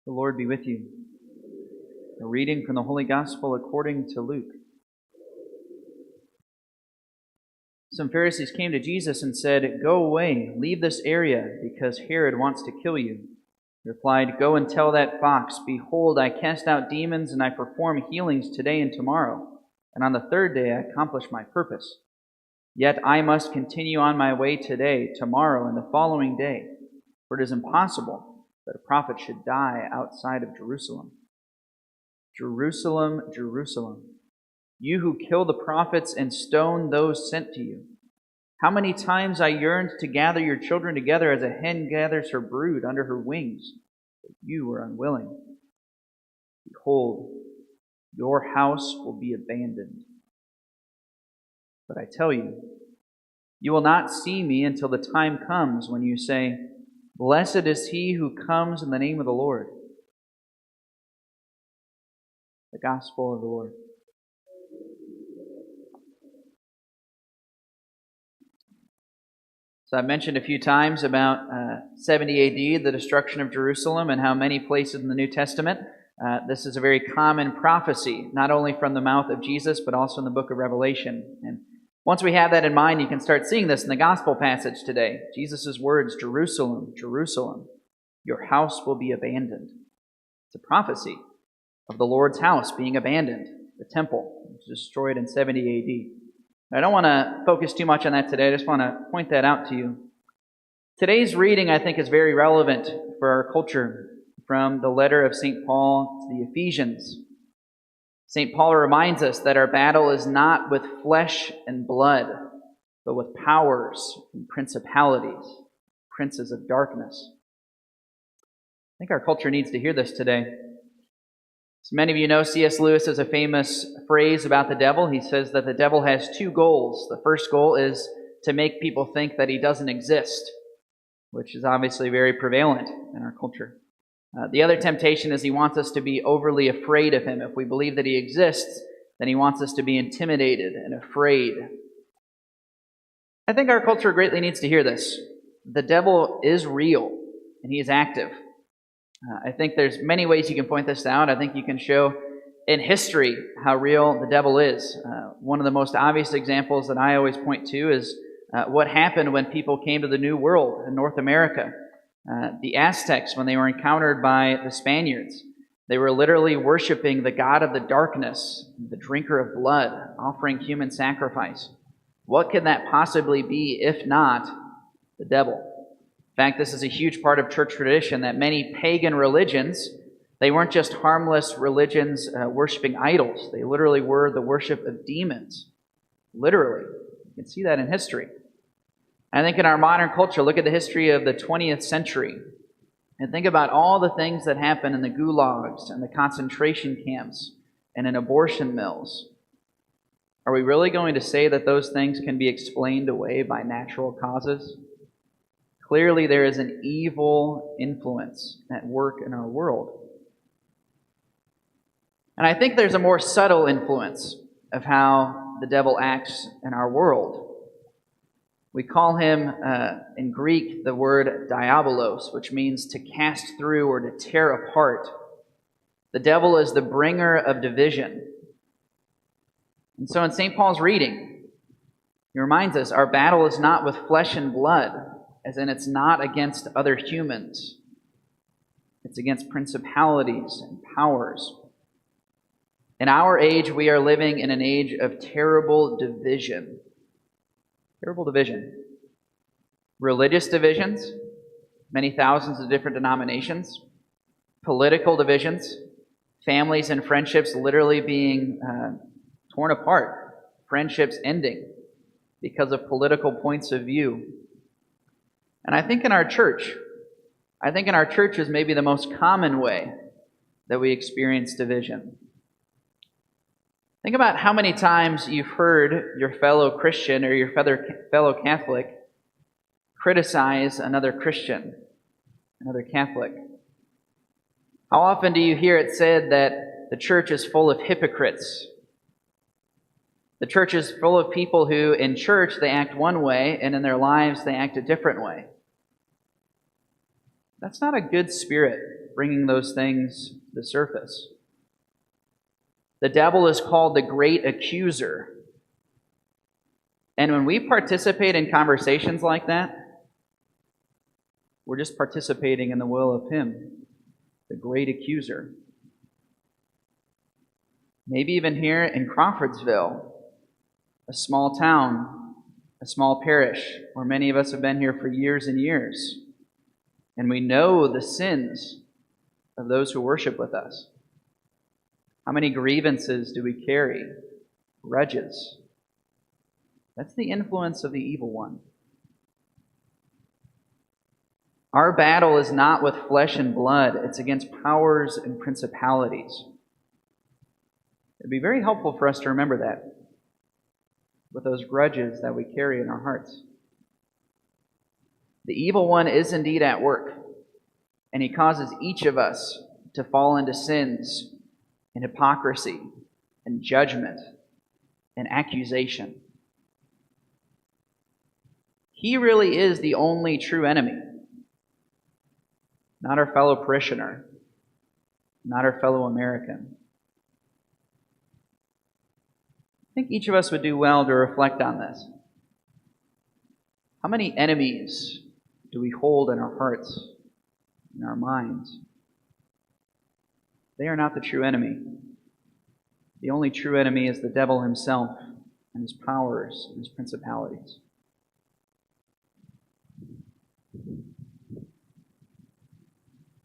The Lord be with you. A reading from the Holy Gospel according to Luke. Some Pharisees came to Jesus and said, "Go away, leave this area, because Herod wants to kill you." He replied, "Go and tell that fox, 'Behold, I cast out demons and I perform healings today and tomorrow, and on the third day I accomplish my purpose. Yet I must continue on my way today, tomorrow, and the following day, for it is impossible that a prophet should die outside of Jerusalem. Jerusalem, Jerusalem, you who kill the prophets and stone those sent to you. How many times I yearned to gather your children together as a hen gathers her brood under her wings, but you were unwilling. Behold, your house will be abandoned. But I tell you, you will not see me until the time comes when you say, 'Blessed is he who comes in the name of the Lord.'" The Gospel of the Lord. So I've mentioned a few times about 70 AD, the destruction of Jerusalem, and how many places in the New Testament this is a very common prophecy, not only from the mouth of Jesus, but also in the book of Revelation. And once we have that in mind, you can start seeing this in the Gospel passage today. Jesus' words, "Jerusalem, Jerusalem, your house will be abandoned." It's a prophecy of the Lord's house being abandoned, the temple, which was destroyed in 70 AD. I don't want to focus too much on that today. I just want to point that out to you. Today's reading, I think, is very relevant for our culture from the letter of St. Paul to the Ephesians. St. Paul reminds us that our battle is not with flesh and blood, but with powers and principalities, princes of darkness. I think our culture needs to hear this today. As many of you know, C.S. Lewis has a famous phrase about the devil. He says that the devil has two goals. The first goal is to make people think that he doesn't exist, which is obviously very prevalent in our culture. The other temptation is he wants us to be overly afraid of him. If we believe that he exists, then he wants us to be intimidated and afraid. I think our culture greatly needs to hear this. The devil is real, and he is active. I think there's many ways you can point this out. I think you can show in history how real the devil is. One of the most obvious examples that I always point to is what happened when people came to the New World in North America. The Aztecs, when they were encountered by the Spaniards, they were literally worshiping the god of the darkness, the drinker of blood, offering human sacrifice. What could that possibly be if not the devil? In fact, this is a huge part of church tradition that many pagan religions, they weren't just harmless religions worshiping idols. They literally were the worship of demons. Literally. You can see that in history. I think in our modern culture, look at the history of the 20th century and think about all the things that happened in the gulags and the concentration camps and in abortion mills. Are we really going to say that those things can be explained away by natural causes? Clearly, there is an evil influence at work in our world. And I think there's a more subtle influence of how the devil acts in our world. We call him, in Greek, the word diabolos, which means to cast through or to tear apart. The devil is the bringer of division. And so in St. Paul's reading, he reminds us our battle is not with flesh and blood, as in it's not against other humans. It's against principalities and powers. In our age, we are living in an age of terrible division. Terrible division. Religious divisions, many thousands of different denominations. Political divisions, families and friendships literally being torn apart. Friendships ending because of political points of view. And I think in our church is maybe the most common way that we experience division. Think about how many times you've heard your fellow Christian or your fellow Catholic criticize another Christian, another Catholic. How often do you hear it said that the church is full of hypocrites? The church is full of people who, in church, they act one way, and in their lives, they act a different way. That's not a good spirit, bringing those things to the surface. The devil is called the great accuser. And when we participate in conversations like that, we're just participating in the will of him, the great accuser. Maybe even here in Crawfordsville, a small town, a small parish, where many of us have been here for years and years, and we know the sins of those who worship with us. How many grievances do we carry? Grudges. That's the influence of the evil one. Our battle is not with flesh and blood. It's against powers and principalities. It'd be very helpful for us to remember that with those grudges that we carry in our hearts. The evil one is indeed at work, and he causes each of us to fall into sins and hypocrisy and judgment and accusation. He really is the only true enemy, not our fellow parishioner, not our fellow American. I think each of us would do well to reflect on this. How many enemies do we hold in our hearts, in our minds? They are not the true enemy. The only true enemy is the devil himself and his powers and his principalities.